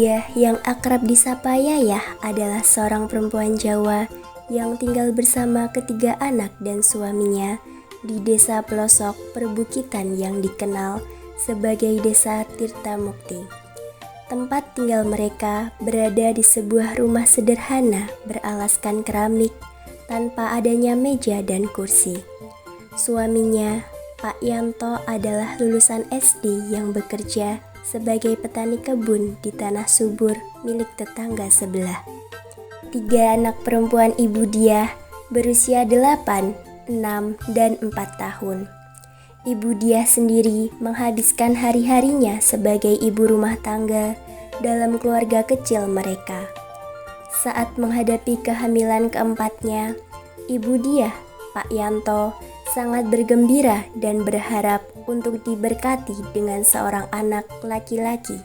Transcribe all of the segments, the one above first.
Diah yang akrab disapa Yayah adalah seorang perempuan Jawa yang tinggal bersama ketiga anak dan suaminya di desa pelosok perbukitan yang dikenal sebagai Desa Tirtamukti. Tempat tinggal mereka berada di sebuah rumah sederhana beralaskan keramik tanpa adanya meja dan kursi. Suaminya, Pak Yanto, adalah lulusan SD yang bekerja sebagai petani kebun di tanah subur milik tetangga sebelah. 3 anak perempuan Ibu Diah berusia 8, 6, dan 4 tahun. Ibu Diah sendiri menghabiskan hari-harinya sebagai ibu rumah tangga dalam keluarga kecil mereka. Saat menghadapi kehamilan keempatnya, Ibu Diah, Pak Yanto, sangat bergembira dan berharap untuk diberkati dengan seorang anak laki-laki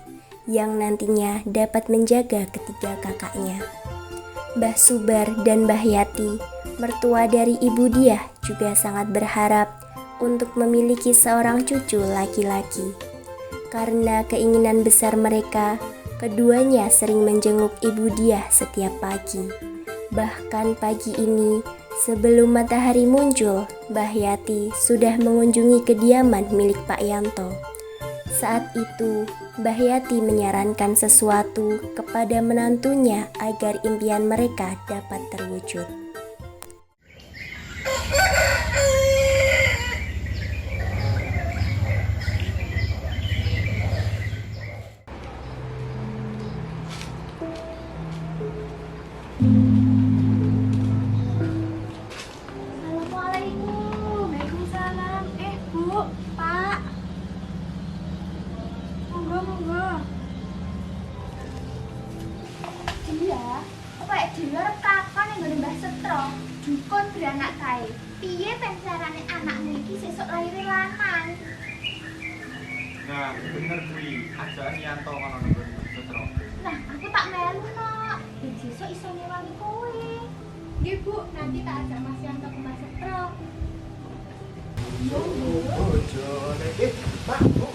yang nantinya dapat menjaga ketiga kakaknya. Mbah Subar dan Mbah Yati, mertua dari Ibu Diah, juga sangat berharap untuk memiliki seorang cucu laki-laki. Karena keinginan besar mereka, keduanya sering menjenguk Ibu Diah setiap pagi. Bahkan pagi ini, sebelum matahari muncul, Mbah Yati sudah mengunjungi kediaman milik Pak Yanto. Saat itu, Mbah Yati menyarankan sesuatu kepada menantunya agar impian mereka dapat terwujud. Assalamualaikum. Waalaikumsalam. Bu, Pak. Monggo. Iya, kok dhewe arep kapan nang nggon Mbah Setro? Dukun beranak kae. Piye pencarane anakmu iki sesuk lair lanang? Nah, bener kuwi. Ajaan Yanto kono nang Setro. Nah, aku tak melu nok. Ben sesuk iso ngewangi kowe. Nggih, Bu, nanti tak ajak Mas Yanto ke Mbah Setro. Bojone. Pak, Bu.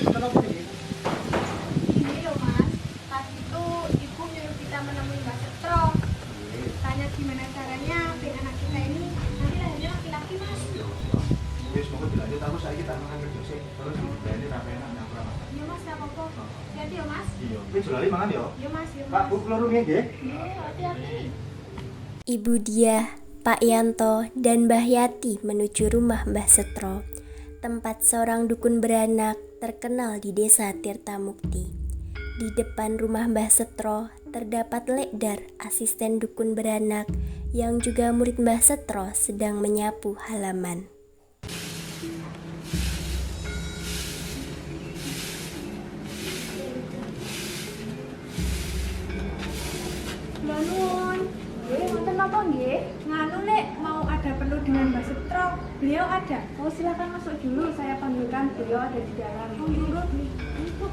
Kenapa ini? Ini loh Mas, tadi itu Ibu nyuruh kita menemui Mbah Setro. Tanya gimana caranya biar anak kita ini nanti lahirnya laki-laki Mas. Wis monggo dilanjut aku saiki tak mangan kerja sih. Terus dibayani ra penak nang kurang. Iya Mas, gak apa-apa. Hati ya Mas. Iya. Wis lali mangan yo. Iya Mas, iya Pak, Mas. Bu keluar nggih. Iya, hati-hati. Ibu Diah, Pak Yanto, dan Mbah Yati menuju rumah Mbah Setro, tempat seorang dukun beranak terkenal di Desa Tirtamukti. Di depan rumah Mbah Setro terdapat Lekdar, asisten dukun beranak yang juga murid Mbah Setro, sedang menyapu halaman. Nuwun. Nggih, wonten napa nggih? Nganu Lek, mau ada perlu dengan Mbah Setro. Beliau ada. Oh, silakan masuk dulu. Saya panggilkan beliau ada di dalam. Oh, nggih. Ibu.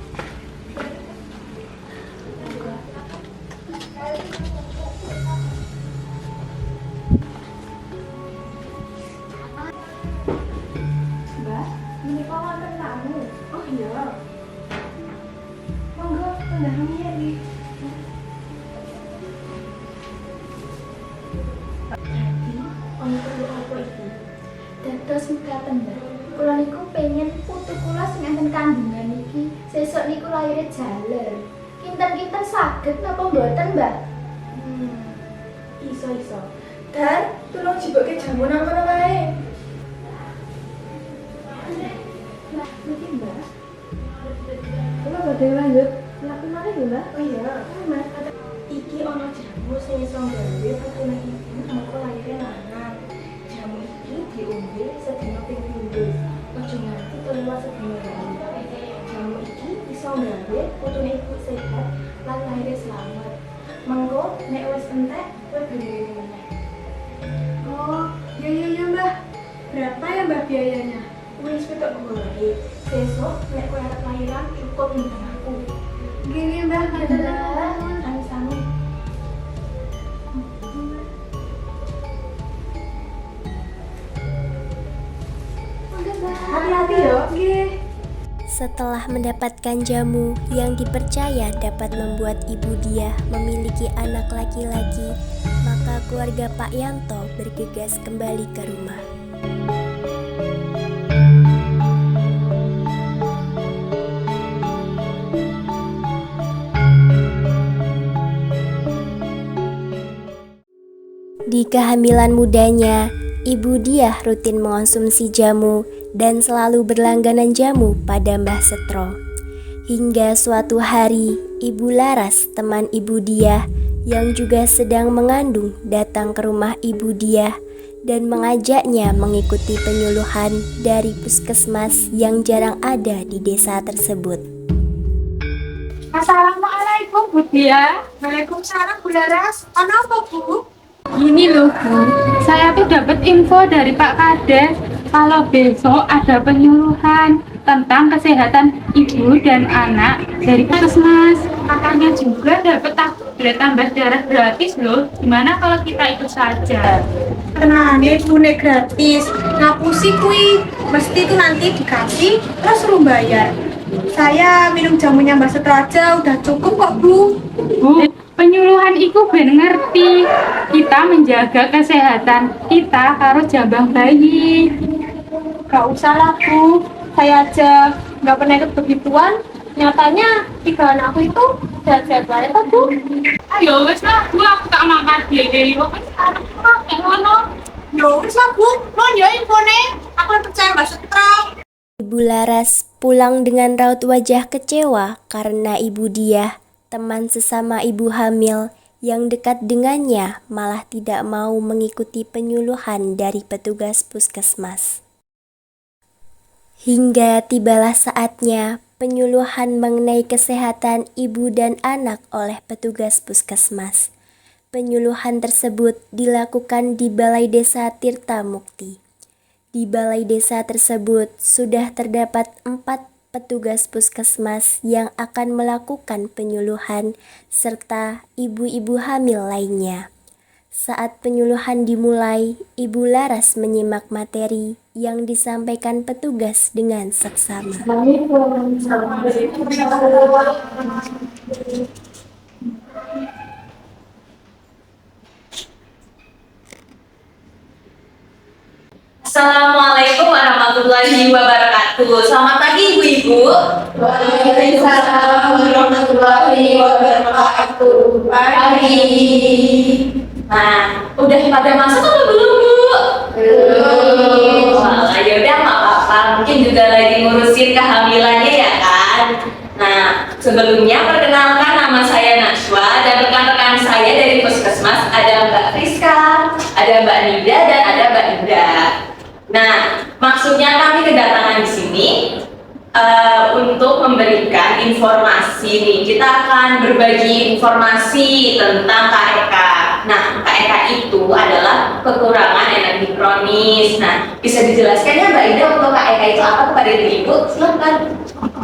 Mbak, ini kok wonten tamu? Oh iya. Monggo, pendahami ya nih. Jadi, ono perlu apa iki? Dados mekaten, Mbak. Kula niku pengen putu kula sing enten kandungan iki sesuk niku laire jaler. Kinten-kinten saged napa mboten, Mbak? Iso. Dan tolong jiboke jamu nang kono wae. Mbak, niki, Mbak. Kula badhe lanjut mlaku malih ya, Mbak. Oh iya, Mas. Iki ana jamu sing iso gawe putune ibu mengko laire lanang. Jamu iki diombe sedina ping 3. Aja nganti kelewat sedina wae. Jamu iki iso gawe putune ibu sehat lan laire selamat. Mengko nek wis entek kowe beli meneh. Oh, iya Mbak. Berapa ya Mbak biayanya? Wis ketok wae. Besok nek kowe arep lahiran cukup minta aku. Gini Mbak, Adalah sami-sami. Hati-hati ya. Nggih. Setelah mendapatkan jamu yang dipercaya dapat membuat Ibu Diah memiliki anak laki-laki, maka keluarga Pak Yanto bergegas kembali ke rumah. Di kehamilan mudanya, Ibu Diah rutin mengonsumsi jamu dan selalu berlangganan jamu pada Mbah Setro. Hingga suatu hari, Ibu Laras, teman Ibu Diah yang juga sedang mengandung, datang ke rumah Ibu Diah dan mengajaknya mengikuti penyuluhan dari puskesmas yang jarang ada di desa tersebut. Assalamualaikum Bu Diah. Waalaikumsalam Bu Laras. Kenapa Bu? Gini loh Bu, saya tuh dapat info dari Pak Kades kalau besok ada penyuluhan tentang kesehatan ibu dan anak dari puskesmas. Katanya juga dapat tablet tambah darah gratis loh. Gimana kalau kita ikut saja? Tenane bune gratis. Ngapusi kui, mesti itu nanti dikasih terus suruh bayar. Saya minum jamunya Mbak Setro aja udah cukup kok Bu. Bu, penyuluhan itu ben ngerti kita menjaga kesehatan kita karo jabang bayi. Gak usah lah Bu, saya aja gak pernah ikut begituan. Nyatanya 3 anakku itu sehat-sehat banget kok Bu. Ayo wes lah Bu, aku tak makan dhewe. Wes arep ngono. Yo wis lah Bu, mau ya infone. Aku percaya Mbak Setro. Ibu Laras pulang dengan raut wajah kecewa karena Ibu Diah, teman sesama ibu hamil yang dekat dengannya, malah tidak mau mengikuti penyuluhan dari petugas puskesmas. Hingga tibalah saatnya penyuluhan mengenai kesehatan ibu dan anak oleh petugas puskesmas. Penyuluhan tersebut dilakukan di Balai Desa Tirta Mukti. Di balai desa tersebut sudah terdapat 4 petugas puskesmas yang akan melakukan penyuluhan serta ibu-ibu hamil lainnya. Saat penyuluhan dimulai, Ibu Laras menyimak materi yang disampaikan petugas dengan seksama. Assalamualaikum warahmatullahi wabarakatuh. Selamat pagi Ibu-ibu. Waalaikumsalam warahmatullahi wabarakatuh. Pagi. Nah, udah pada masak atau belum Bu? Belum. Wah, yaudah nggak apa-apa. Mungkin juga lagi ngurusin kehamilannya ya kan. Nah, sebelumnya perkenalkan nama saya Najwa dan rekan-rekan saya dari puskesmas ada Mbak Friska, ada Mbak Nida dan ada Mbak Indah. Nah, maksudnya kami kedatangan di sini untuk memberikan informasi nih. Kita akan berbagi informasi tentang KEK. Nah, KEK itu adalah kekurangan energi kronis. Nah, bisa dijelaskan ya Mbak Ida untuk KEK itu apa kepada Ibu? Silakan.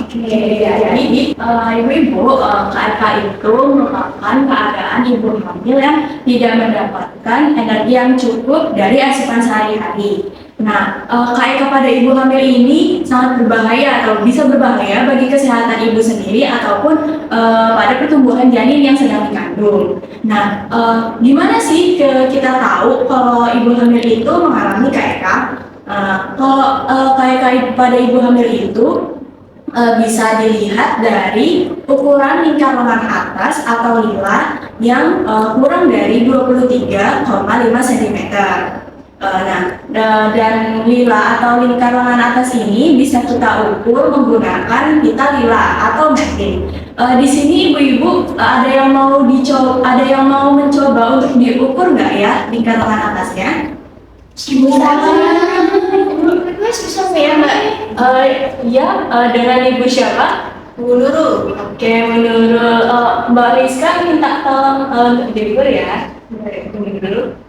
Jadi ibu-ibu, KEK itu merupakan keadaan ibu hamil yang tidak mendapatkan energi yang cukup dari asupan sehari-hari. Nah, KEK pada ibu hamil ini sangat berbahaya atau bisa berbahaya bagi kesehatan ibu sendiri ataupun pada pertumbuhan janin yang sedang dikandung. Nah, gimana sih kita tahu kalau ibu hamil itu mengalami KEK? Kalau KEK pada ibu hamil itu bisa dilihat dari ukuran lingkar lengan atas atau lila yang kurang dari 23,5 cm. Dan lila atau lingkar lengan atas ini bisa kita ukur menggunakan pita lila atau metin. Di sini ibu-ibu ada yang mau mencoba untuk diukur nggak ya lingkar lengan atasnya? Bisa ya Mbak? Iya, dengan ibu siapa? Bu Nurul. Oke, menurut Mbak Rizka minta tolong untuk diukur ya. Tunggu dulu.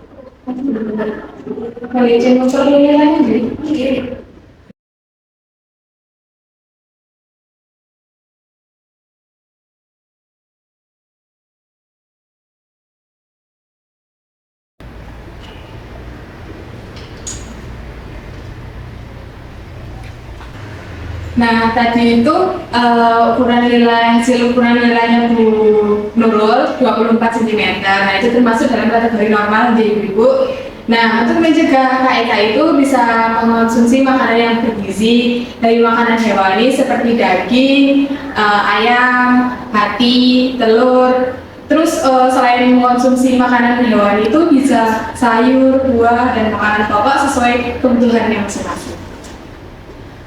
Kalau izin ukur nilainya jadi. Nah, tadi itu hasil ukuran nilainya Bu Nurul 24 cm. Nah, itu termasuk dalam kategori normal di Ibu. Nah, untuk mencegah KEK itu bisa mengonsumsi makanan yang bergizi dari makanan hewani seperti daging, ayam, hati, telur. Terus selain mengonsumsi makanan hewani itu bisa sayur, buah, dan makanan pokok sesuai kebutuhan yang masing-masing.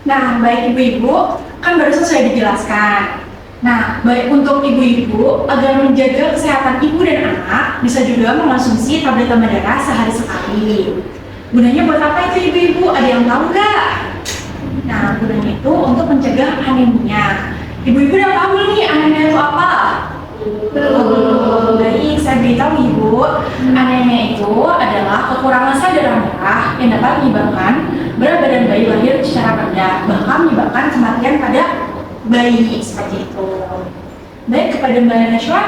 Nah, baik ibu-ibu, kan baru selesai dijelaskan. Nah, baik untuk ibu-ibu, agar menjaga kesehatan ibu dan anak, bisa juga mengonsumsi tablet tambah darah sehari sekali. Gunanya buat apa itu ibu-ibu? Ada yang tahu nggak? Nah, gunanya itu untuk mencegah anemia. Ibu-ibu udah tahu nih anemia itu apa? Baik, saya beritahu ibu, anemia itu adalah kekurangan sel darah yang dapat menyebabkan berat badan bayi lahir secara rendah, bahkan menyebabkan kematian pada bayi seperti itu. Baik, kepada Mbak Nashwa,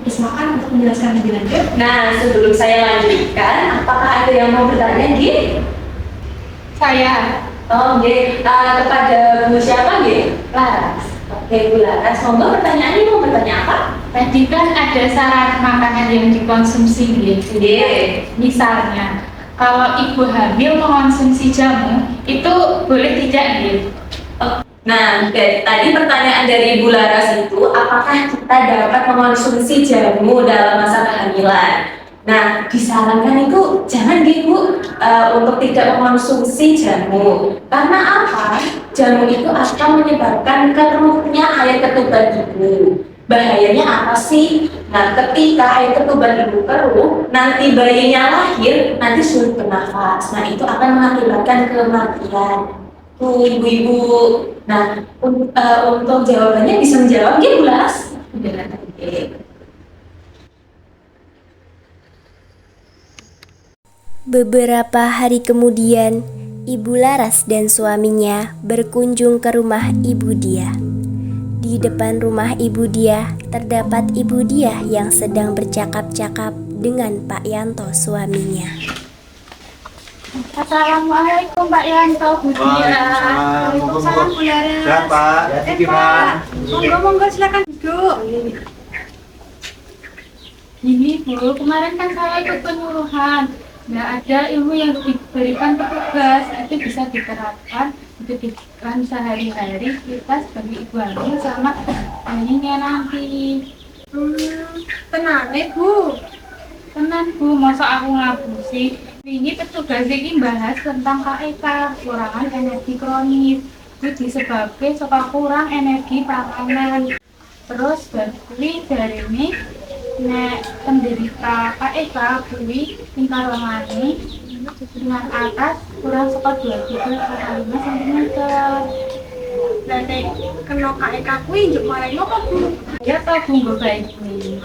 silakan untuk menjelaskan lebih lanjut. Nah, sebelum saya lanjutkan, apakah ada yang mau bertanya, Gi? Saya. Oh, Gi. Kepada Bu siapa, Gi? Laras. Oke, Bu Laras. Monggo pertanyaannya mau bertanya apa? Tadi kan ada syarat makanan yang dikonsumsi gitu. Misalnya, kalau ibu hamil mengonsumsi jamu, itu boleh tidak gitu? Nah, tadi pertanyaan dari Ibu Laras itu, apakah kita dapat mengonsumsi jamu dalam masa kehamilan? Nah, disarankan itu jangan Bu, untuk tidak mengonsumsi jamu. Karena apa? Jamu itu akan menyebabkan keruhnya air ketuban ibu. Bahayanya apa sih? Nah, ketika air ketuban ibu keruh, nanti bayinya lahir, nanti sulit bernafas. Nah, itu akan mengakibatkan kematian. Tuh, ibu-ibu. Nah, untuk jawabannya bisa menjawab, Bu Laras? Beberapa hari kemudian, Ibu Laras dan suaminya berkunjung ke rumah Ibu Dia. Di depan rumah Ibu Dia, terdapat Ibu Dia yang sedang bercakap-cakap dengan Pak Yanto suaminya. Assalamualaikum Pak Yanto, Bu Dia. Waalaikumsalam, Bu Laras. Sehat, Pak. Pak, monggo silakan duduk. Ini Bu, kemarin kan saya ikut penyuluhan. Nggak ada ilmu yang diberikan petugas, itu bisa diterapkan, diberikan sehari-hari kita sebagai ibu hamil sama bayinya nanti. Tenang Bu. Tenang Bu, masa aku ngapusi. Ini petugas ini bahas tentang KEK, kekurangan energi kronis. Itu disebabkan suka kurang energi panganan. Terus dari ini nek penderita KEK kuwi tingkah lengane dengan atas kurang saka 2,5 cm. Berarti kena KEK kuwi njuk marai apa Bu? Ya tau Bu nggo baik kuwi.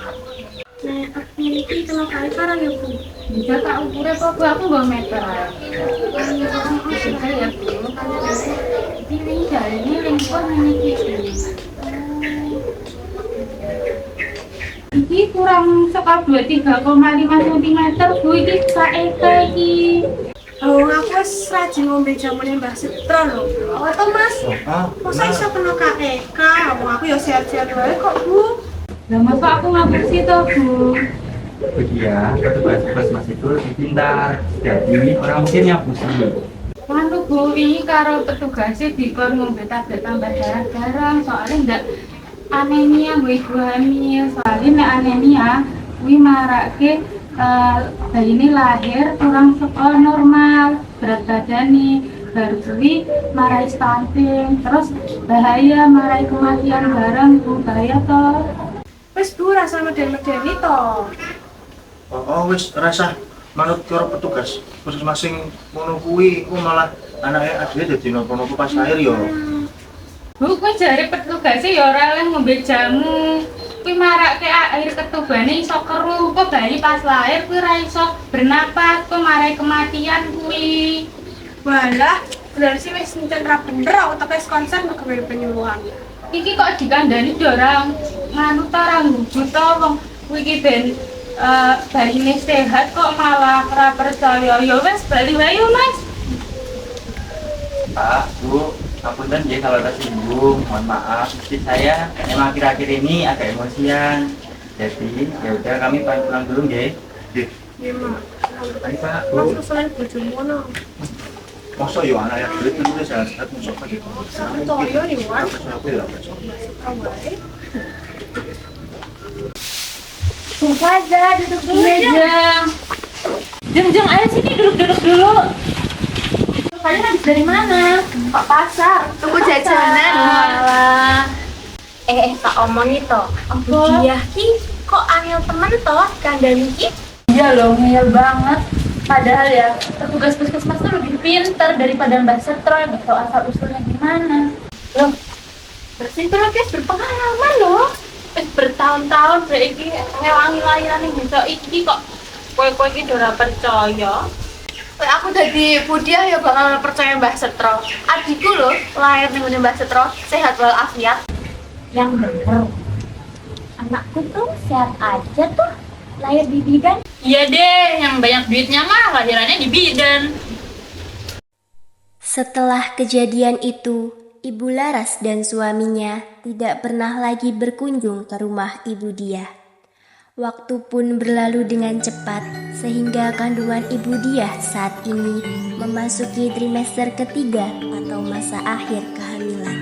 Nek aku iki kena KEK ra ya Bu. Bisa tak ukure apa Bu, aku nggo meter. Bisa ya Bu. Ini dari ini lingkup ini iki kurang saka 23,5 cm Bu, iki KEK iki. Oh, aku wis rajin ngombe jamune Mbah Setro lho. Oh, to Mas. Masa iso kena KEK? Aku ya sehat-sehat wae kok, Bu. Lah masa aku ngapusi to Bu? Iya, petugas Mas itu lebih pintar. Jadi orang mungkin yang pusing. Anu Bu, ini karo petugasnya dikon ngombe tablet tambah darah soalnya ndak anemia gue ibu hamil. Soalnya nek anemia kuwi marake bayi ini lahir kurang saka normal berat badane, baru kuwi marai stunting, terus bahaya marai kematian bareng Bu, bahaya to. Wis Bu, rasa meden-medeni to. Oh, wis rasa manut karo petugas masing-masing ngono kuwi, kok malah anake adhe dadi nopo-nopo pas lahir yo. Bu, kuwi jare petugasnya ya ora oleh ngombe jamu. Kuwi marake air ketubane iso keruh, kok bayi pas lahir kuwi ora iso bernapas, kok marai kematian kuwi. Walah, berarti wis encen ra bener aku tekes konser ngegawe penyuluhan. Iki kok dikandani dorang nganu ta ra nggugu to wong kuwi iki ben bayine sehat kok malah ora percaya. Ya wis bali wae yo Mas. Pak, Bu, Apunten ya kalau tersinggung, mohon maaf. Mesti saya emang akhir-akhir ini agak emosian. Jadi ya udah kami pulang dulu ya. Iya, Mak. Mari Pak, Mas Bu. selain bojomu no. Masa yo anak ya duit itu udah sehat-sehat masuk aja. Percaya nih, Mak. Aku ya percaya. Tahu baik. Sumpah aja, duduk dulu aja. Jeng, ayo sini duduk dulu. Kalian habis dari mana? Pak pasar. Tuku jajanan. Alah. Tak omongin toh. Dia ki kok angel temen toh kandang iki. Iya loh, ngeyel banget. Padahal ya, petugas puskesmas tuh lebih pintar daripada Mbak Setro yang gak tau asal usulnya gimana. Loh, Mbak Setro guys berpengalaman loh. Bertahun-tahun iki ngewangi lahiran nih gitu iki kok kowe-kowe iki ora percaya. Aku dari Budia ya bakal percaya Mbah Setro. Adikku loh lahir ning ngene Mbah Setro, sehat walafiat. Yang bener, anakku tuh sehat aja tuh, lahir di bidan. Iya deh, yang banyak duitnya mah lahirannya di bidan. Setelah kejadian itu, Ibu Laras dan suaminya tidak pernah lagi berkunjung ke rumah Ibu Diah. Waktu pun berlalu dengan cepat, sehingga kandungan Ibu Diah saat ini memasuki trimester ketiga atau masa akhir kehamilan.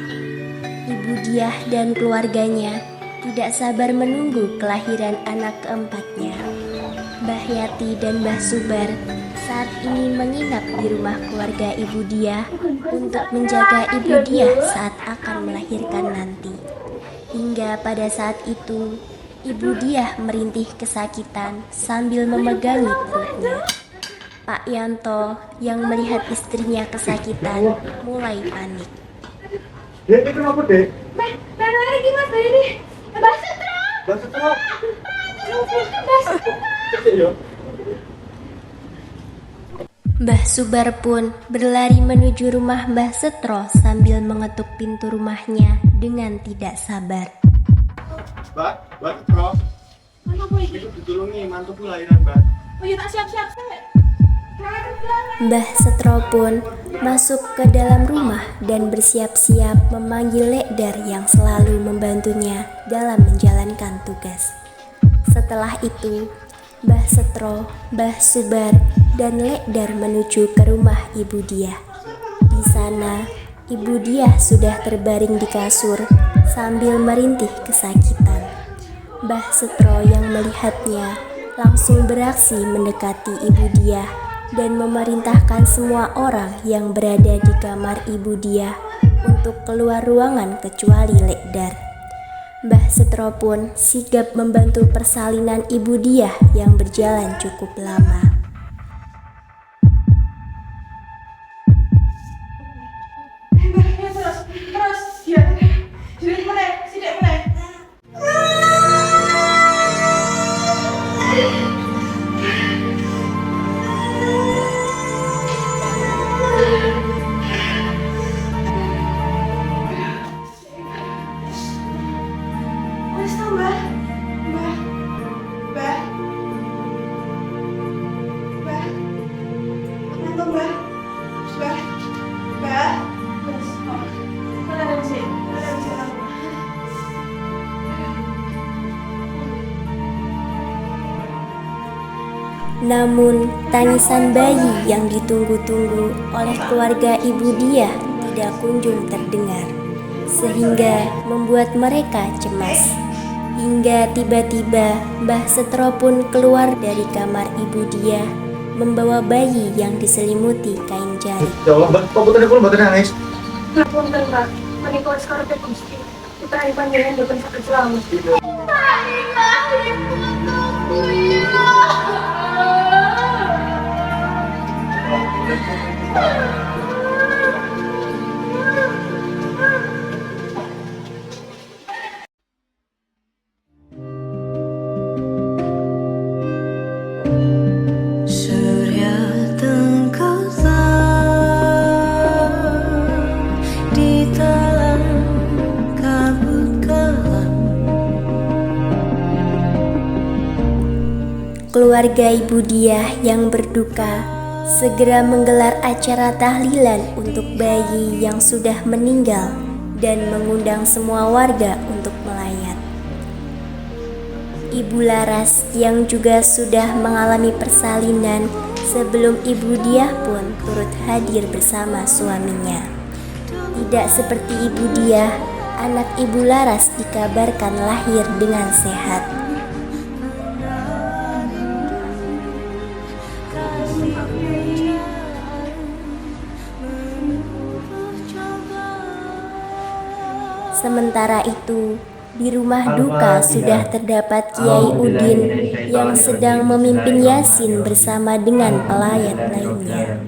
Ibu Diah dan keluarganya tidak sabar menunggu kelahiran anak keempatnya. Mbah Yati dan Mbah Subar saat ini menginap di rumah keluarga Ibu Diah untuk menjaga Ibu Diah saat akan melahirkan nanti. Hingga pada saat itu, Ibu Diah merintih kesakitan sambil memegangi perutnya. Pak Yanto yang melihat istrinya kesakitan mulai panik. Dek, itu apa, Dek? Mana lagi Mas ini? Mbah Setro. Mbak Setro. Mbah Subar pun berlari menuju rumah Mbah Setro sambil mengetuk pintu rumahnya dengan tidak sabar. Mbak Setro. Mana boy? Itu ditulungi mantuku lahiran, Mbak. Oh iya tak siap-siap. Mbah Setro pun masuk ke dalam rumah dan bersiap-siap memanggil Lekdar yang selalu membantunya dalam menjalankan tugas. Setelah itu, Mbah Setro, Mbah Subar, dan Lekdar menuju ke rumah Ibu Diah. Di sana, Ibu Diah sudah terbaring di kasur sambil merintih kesakitan. Mbah Setro yang melihatnya langsung beraksi mendekati Ibu Diah dan memerintahkan semua orang yang berada di kamar Ibu Diah untuk keluar ruangan kecuali Lekdar. Mbah Setro pun sigap membantu persalinan Ibu Diah yang berjalan cukup lama. Terus, ya. Jadi mana? Sidik mana? Wes tau, Mbah. Mbah. Mbah. Mbah. Mana tuh, Mbah? Mbah. Mbah. Wes. Oh. Mana ada di sini? Mana ada di sini? Namun, tangisan bayi yang ditunggu-tunggu oleh keluarga Ibu Diah tidak kunjung terdengar, sehingga membuat mereka cemas. Hingga tiba-tiba Mbah Setro pun keluar dari kamar Ibu Diah, membawa bayi yang diselimuti kain jari. Ya Allah, Mbak, kok putri kula mboten nangis? Ngapunten, Mbak. Menika wis karepe Gusti. Putrane panjenengan boten saged slamet. Surya tenggelam di dalam kabut kelam. Keluarga Ibu Diah yang berduka segera menggelar acara tahlilan untuk bayi yang sudah meninggal dan mengundang semua warga untuk melayat. Ibu Laras yang juga sudah mengalami persalinan sebelum Ibu Diah pun turut hadir bersama suaminya. Tidak seperti Ibu Diah, anak Ibu Laras dikabarkan lahir dengan sehat. Sementara itu, di rumah duka sudah terdapat Kiai Udin yang sedang memimpin Yasin bersama dengan pelayat lainnya.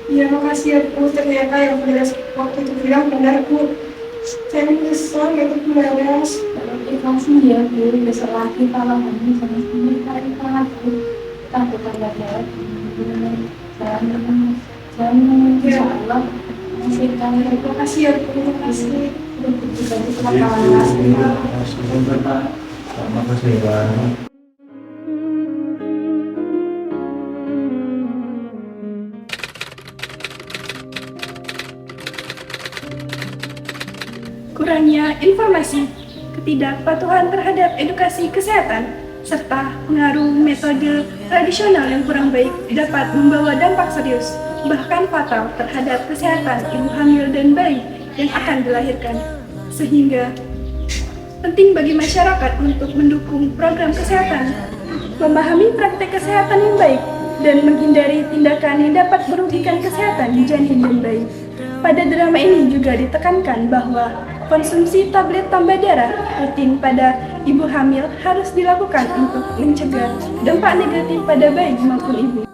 Ya makasih ya Bu, ternyata yang beres waktu itu bilang benar Bu. Saya menyesal ya Bu beres. Ikhlasnya ya Bu, besok lagi kalau kami sama-sama cari Bu. Kita bukan lagi jangan insya Allah masih kami. Terima kasih ya Bu, terima kasih. Terima kasih Bang. Kurangnya informasi, ketidakpatuhan terhadap edukasi kesehatan, serta pengaruh metode tradisional yang kurang baik dapat membawa dampak serius, bahkan fatal terhadap kesehatan ibu hamil dan bayi yang akan dilahirkan. Sehingga penting bagi masyarakat untuk mendukung program kesehatan, memahami praktek kesehatan yang baik, dan menghindari tindakan yang dapat merugikan kesehatan janin dan bayi. Pada drama ini juga ditekankan bahwa konsumsi tablet tambah darah rutin pada ibu hamil harus dilakukan untuk mencegah dampak negatif pada bayi maupun ibu.